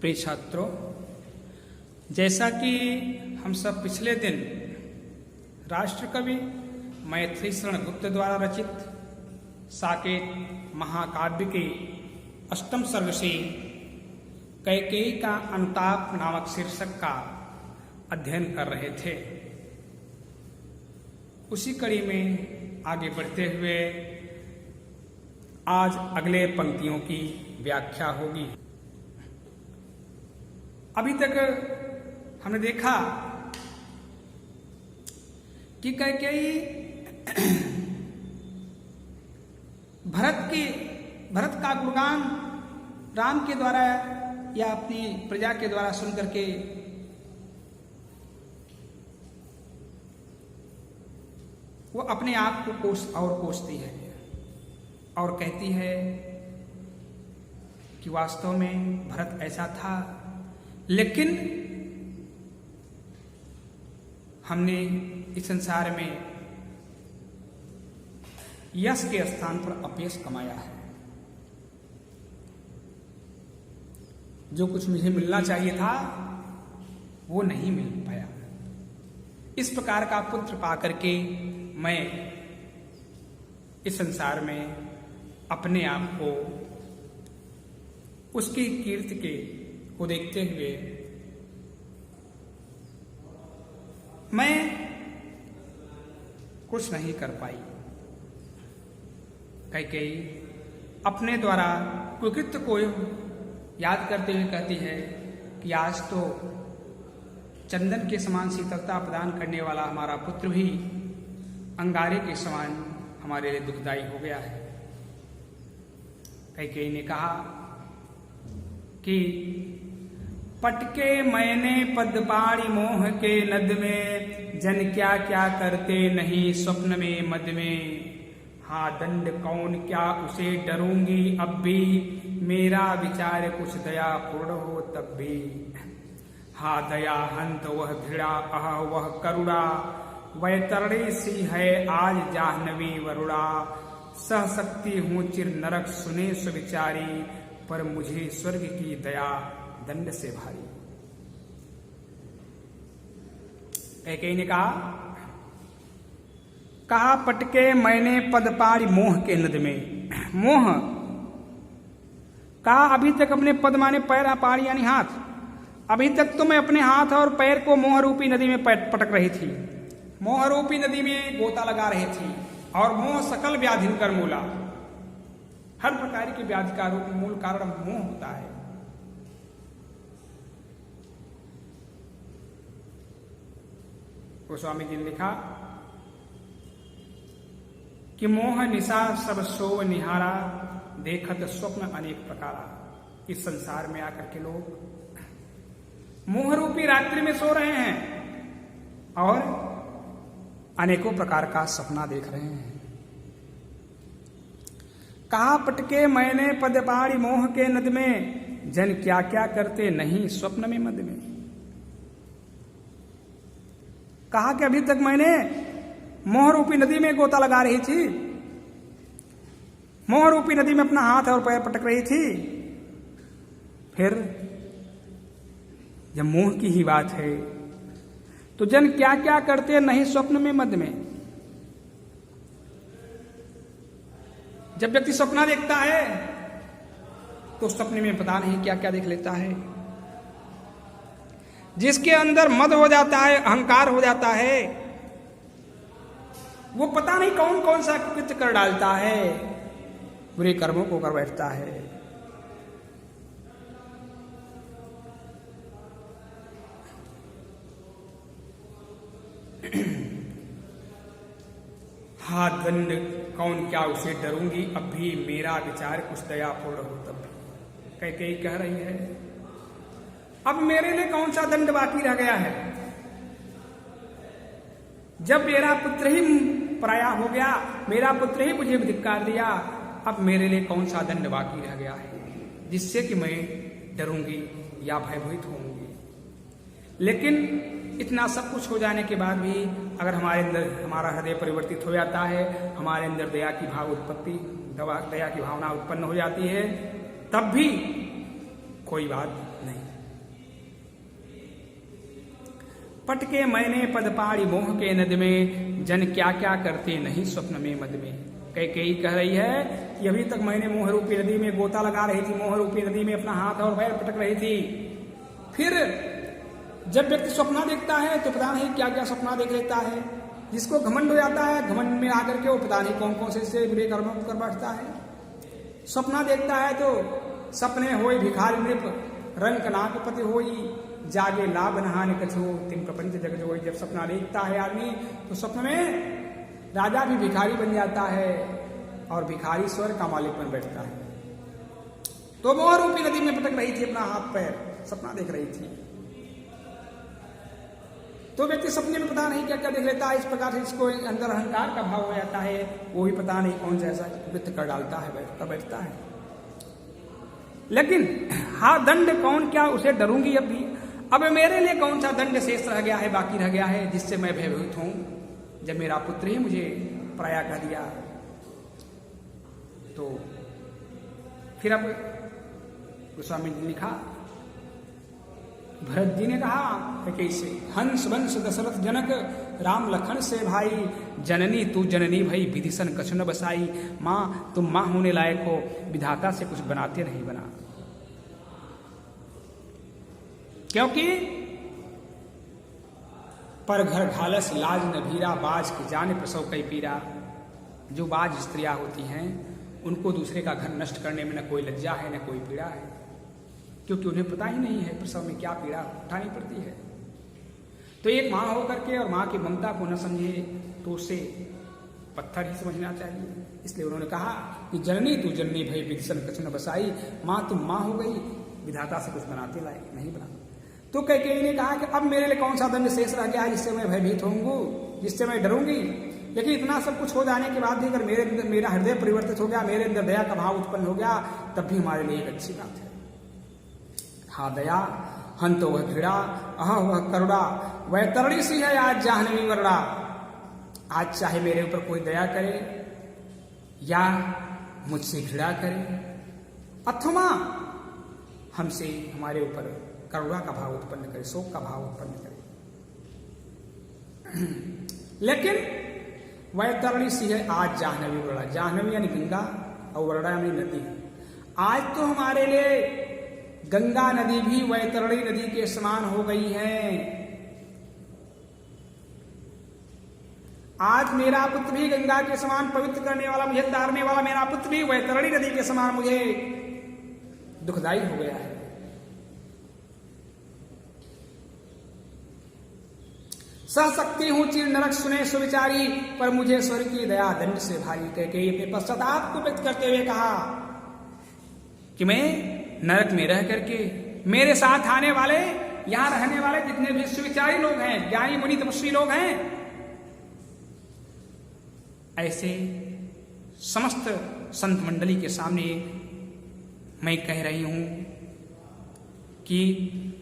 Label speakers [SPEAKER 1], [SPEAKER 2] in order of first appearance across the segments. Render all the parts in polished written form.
[SPEAKER 1] प्रिय छात्रों, जैसा कि हम सब पिछले दिन राष्ट्रकवि मैथिली शरण गुप्त द्वारा रचित साकेत महाकाव्य के अष्टम सर्ग से कैकेयी का अनुताप नामक शीर्षक का अध्ययन कर रहे थे, उसी कड़ी में आगे बढ़ते हुए आज अगले पंक्तियों की व्याख्या होगी। अभी तक हमने देखा कि कैकेयी भरत का गुणगान राम के द्वारा या अपनी प्रजा के द्वारा सुन करके वो अपने आप को कोसती है और कहती है कि वास्तव में भरत ऐसा था, लेकिन हमने इस संसार में यश के स्थान पर अपयश कमाया है। जो कुछ मुझे मिलना चाहिए था वो नहीं मिल पाया। इस प्रकार का पुत्र पाकर के मैं इस संसार में अपने आप को उसकी कीर्ति को देखते हुए मैं कुछ नहीं कर पाई। कैकेयी अपने द्वारा कुकृत्य को याद करते हुए कहती है कि आज तो चंदन के समान शीतलता प्रदान करने वाला हमारा पुत्र भी अंगारे के समान हमारे लिए दुखदायी हो गया है। कैकेयी ने कहा कि पटके मैंने पदपाणि मोह के नद में, जन क्या क्या करते नहीं स्वप्न में मद में। हाँ दंड कौन क्या उसे डरूंगी अब भी, मेरा विचार कुछ दया पूर्ण हो तब भी। हाँ दया हंत वह घृणा अह वह करुणा, वैतरणी सी है आज जाह्नवी वरुणा। सह सकती हूँ चिर नरक सुने सुविचारी, पर मुझे स्वर्ग की दया दंड से भारी। कैकेयी ने कहा पटके मैंने पदपाणि मोह के नद में। मोह कहा अभी तक अपने पद माने पैर, पाणी यानी हाथ, अभी तक तो मैं अपने हाथ और पैर को मोह रूपी नदी में पटक रही थी, मोह रूपी नदी में गोता लगा रही थी। और मोह सकल व्याधि कर मूला, हर प्रकार की व्याधि का मूल कारण मोह होता है। गोस्वामी जी ने लिखा कि मोह निशा सब सोव निहारा, देखत स्वप्न अनेक प्रकारा। इस संसार में आकर के लोग मोह रूपी रात्रि में सो रहे हैं और अनेकों प्रकार का सपना देख रहे हैं। कहा पटके मैंने पदपाणि मोह के नद में, जन क्या क्या करते नहीं स्वप्न में मद में। कहा कि अभी तक मैंने मोह रूपी नदी में गोता लगा रही थी, मोह रूपी नदी में अपना हाथ और पैर पटक रही थी। फिर जब मोह की ही बात है तो जन क्या क्या करते नहीं स्वप्न में मद में। जब व्यक्ति सपना देखता है तो सपने में पता नहीं क्या क्या देख लेता है। जिसके अंदर मद हो जाता है, अहंकार हो जाता है, वो पता नहीं कौन कौन सा कृत्य कर डालता है, बुरे कर्मों को कर बैठता है। हाँ दंड कौन क्या उसे डरूंगी अब भी, मेरा विचार कुछ दया पूर्ण हो तब भी। कैकेयी कह रही है अब मेरे लिए कौन सा दंड बाकी रह गया है। जब मेरा पुत्र ही पराया हो गया, मेरा पुत्र ही मुझे धिक्कार दिया, अब मेरे लिए कौन सा दंड बाकी रह गया है जिससे कि मैं डरूंगी या भयभीत होऊंगी। लेकिन इतना सब कुछ हो जाने के बाद भी अगर हमारे अंदर हमारा हृदय परिवर्तित हो जाता है, हमारे अंदर दया की भावना उत्पन्न हो जाती है, तब भी कोई बात नहीं। पटके मैंने पदपाड़ी मोह के नद में, जन क्या क्या करते नहीं स्वप्न में मद में। कई कह रही है कि अभी तक मैंने मोह रूपी नदी में गोता लगा रही थी, मोह रूपी नदी में अपना हाथ और पैर पटक रही थी। फिर जब व्यक्ति स्वप्न देखता है तो पता नहीं क्या क्या स्वप्न देख लेता है। जिसको घमंड हो जाता है, घमंड में आकर के वो पता नहीं कौन कौन से बुरे कर्मों को कर बैठता है। स्वप्न देखता है तो सपने होई भिखारी नृप, रंग नाक पति होई, जागे लाभ नहाने कछो, तिन प्रपंच जग जोई। जब सपना देखता है आदमी तो स्वप्न में राजा भी भिखारी बन जाता है और भिखारी स्वर्ग का मालिक बन बैठता है। तो मोह रूपी नदी में पटक रही थी, अपना हाथ पैर सपना देख रही थी। तो व्यक्ति सपने में पता नहीं क्या क्या देख लेता है। इस प्रकार से इसको अंदर अहंकार का भाव हो जाता है, वो भी पता नहीं कौन सा ऐसा वृत्त कर डालता है, बैठता है। लेकिन हाँ, दंड कौन क्या, उसे डरूंगी अब भी। अब मेरे लिए कौन सा दंड शेष रह गया है, बाकी रह गया है, जिससे मैं भयभीत हूं। जब मेरा पुत्र ही मुझे पराया कर दिया तो फिर अब गोस्वामी जी ने लिखा, भरत जी ने कहा कैसे, हंस वंश दशरथ जनक राम लखन से भाई, जननी तू जननी भई विधिसन कछु न बसाई। माँ तुम माँ होने लायक हो, विधाता से कुछ बनाते नहीं बना। क्योंकि पर घर घालस लाज न भीरा, बाज की जाने प्रसव कई पीरा। जो बाज स्त्रियां होती हैं उनको दूसरे का घर नष्ट करने में न कोई लज्जा है न कोई पीड़ा है, क्योंकि उन्हें पता ही नहीं है प्रसव में क्या पीड़ा उठानी पड़ती है। तो एक माँ होकर के और माँ की ममता को न समझे तो उसे पत्थर ही समझना चाहिए। इसलिए उन्होंने कहा कि जननी तू जननी भई विधिसन कछु न बसाई। माँ तुम माँ हो गई, विधाता से कुछ बनाते लायक नहीं बना। तो कैकेयी ने कहा कि अब मेरे लिए कौन सा दंड शेष रह गया है जिससे मैं भयभीत होंगी, जिससे मैं डरूंगी। लेकिन इतना सब कुछ हो जाने के बाद भी अगर मेरा हृदय परिवर्तित हो गया, मेरे अंदर दया का भाव उत्पन्न हो गया, तब भी हमारे लिए एक अच्छी बात है। हाँ दया, हन तो वह घृणा, अह वह करुणा, वह तरणी सी है आज जाह्नवी वरुणा। आज चाहे मेरे ऊपर कोई दया करे या मुझसे घृणा करे, अथवा हमसे हमारे ऊपर करुणा का भाव उत्पन्न करे, शोक का भाव उत्पन्न करे। लेकिन वह तरणी सी है आज जाह्नवी वरुणा। जाह्नवी यानी गंगा और वरुणा यानी नदी। आज तो हमारे लिए गंगा नदी भी वैतरणी नदी के समान हो गई है। आज मेरा पुत्र भी गंगा के समान पवित्र करने वाला, मुझे तारने वाला मेरा पुत्र भी वैतरणी नदी के समान मुझे दुखदाई हो गया है। सह सकती हूं चीर नरक सुने सुविचारी, पर मुझे स्वर्ग की दया दंड से भारी। कैकेयी अपने पश्चाताप को व्यक्त करते हुए कहा कि मैं नरक में रह करके मेरे साथ आने वाले, यहां रहने वाले जितने भी सुविचारी लोग हैं, ज्ञानी मुनि तपस्वी लोग हैं, ऐसे समस्त संत मंडली के सामने मैं कह रही हूं कि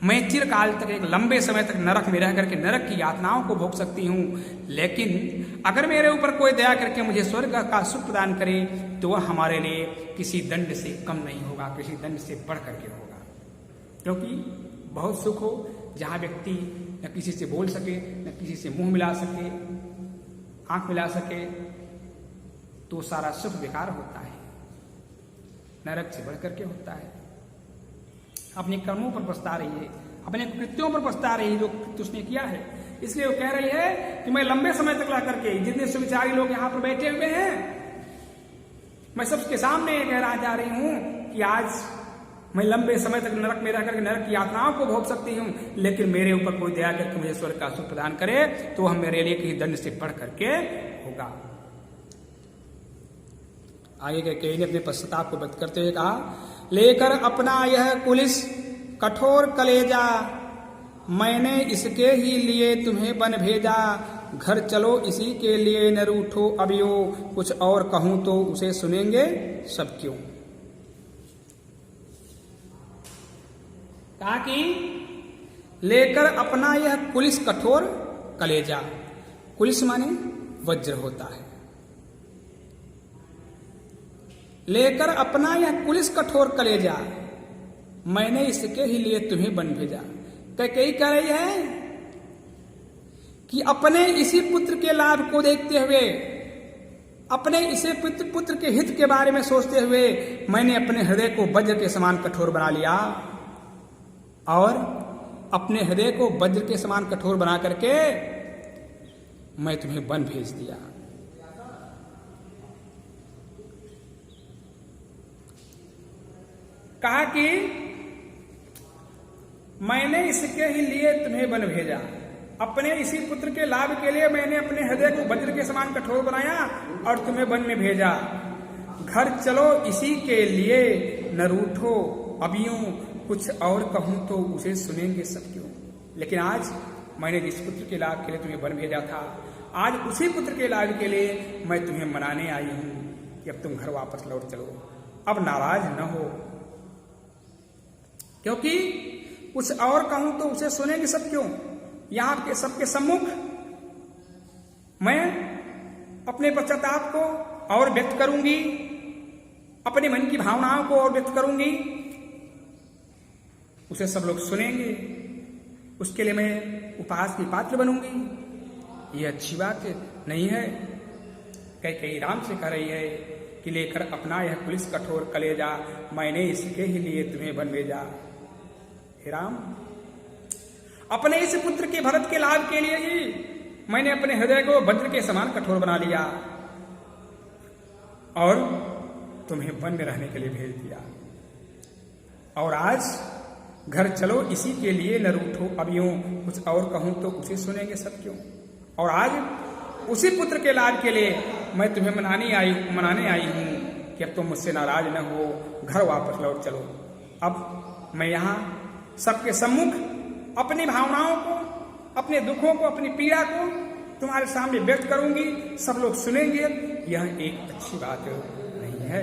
[SPEAKER 1] मैं चिरकाल तक, एक लंबे समय तक नरक में रह करके नरक की यातनाओं को भोग सकती हूं। लेकिन अगर मेरे ऊपर कोई दया करके मुझे स्वर्ग का सुख प्रदान करे तो वह हमारे लिए किसी दंड से कम नहीं होगा, किसी दंड से बढ़ करके होगा। क्योंकि बहुत सुख हो जहां व्यक्ति न किसी से बोल सके, न किसी से मुंह मिला सके, आंख मिला सके, तो सारा सुख बेकार होता है, नरक से बढ़ करके होता है। अपने कर्मों पर पछता रही है, अपने कृत्यों पर पछता रही है जो कृत्य उसने किया है। इसलिए वो कह रही है कि मैं लंबे समय तक ला करके, जितने सुविचारी लोग यहाँ पर बैठे हुए हैं, मैं सबके सामने कहना चाह रही हूं कि आज मैं लंबे समय तक नरक में रह करके नरक की यातनाओं को भोग सकती हूं, लेकिन मेरे ऊपर कोई दया करके मुझे स्वर्ग का सुख प्रदान करे तो वह मेरे लिए किसी दंड से बढ़ करके होगा। आगे कैकेयी ने अपने पश्चाताप को व्यक्त करते हुए कहा, लेकर अपना यह कुलिस कठोर कलेजा, मैंने इसके ही लिए तुम्हें बन भेजा। घर चलो इसी के लिए न रूठो अबियो, कुछ और कहूं तो उसे सुनेंगे सब क्यों। कहा कि लेकर अपना यह कुलिस कठोर कलेजा, कुलिस माने वज्र होता है। लेकर अपना यह कुलिस कठोर कलेजा, मैंने इसके ही लिए तुम्हें बन भेजा। कैकेयी कह रही है कि अपने इसी पुत्र के लाभ को देखते हुए, अपने इसे पुत्र के हित के बारे में सोचते हुए मैंने अपने हृदय को वज्र के समान कठोर बना लिया और अपने हृदय को वज्र के समान कठोर बना करके मैं तुम्हें वन भेज दिया। कहा कि मैंने इसके ही लिए तुम्हें वन भेजा, अपने इसी पुत्र के लाभ के लिए मैंने अपने हृदय को वज्र के समान कठोर बनाया और तुम्हें वन में भेजा। घर चलो इसी के लिए न रूठो अब यूं, कुछ और कहूं तो उसे सुनेंगे सब क्यों। लेकिन आज मैंने जिस पुत्र के लाभ के लिए तुम्हें वन भेजा था, आज उसी पुत्र के लाभ के लिए मैं तुम्हें मनाने आई हूं कि अब तुम घर वापस लौट चलो, अब नाराज न हो, क्योंकि कुछ और कहूं तो उसे सुनेंगे सब क्यों। यहां के सबके सम्मुख मैं अपने पश्चाताप को और व्यक्त करूंगी, अपने मन की भावनाओं को और व्यक्त करूंगी, उसे सब लोग सुनेंगे, उसके लिए मैं उपहास की पात्र बनूंगी। ये अच्छी बात नहीं है। कई राम से कह रही है कि लेकर अपना यह पुलिस कठोर कलेजा, मैंने इसके ही लिए तुम्हें वन भेजा। हे राम, अपने इस पुत्र के भरत के लाभ के लिए ही मैंने अपने हृदय को वज्र के समान कठोर बना लिया और तुम्हें वन में रहने के लिए भेज दिया। और आज घर चलो इसी के लिए न रूठो अब यूं, कुछ और कहूं तो उसे सुनेंगे सब क्यों। और आज उसी पुत्र के लाभ के लिए मैं तुम्हें मनाने आई हूं कि अब तुम मुझसे नाराज न हो, घर वापस लौट चलो। अब मैं यहां सबके सम्मुख अपनी भावनाओं को, अपने दुखों को, अपनी पीड़ा को तुम्हारे सामने व्यक्त करूंगी, सब लोग सुनेंगे। यह एक अच्छी बात नहीं है।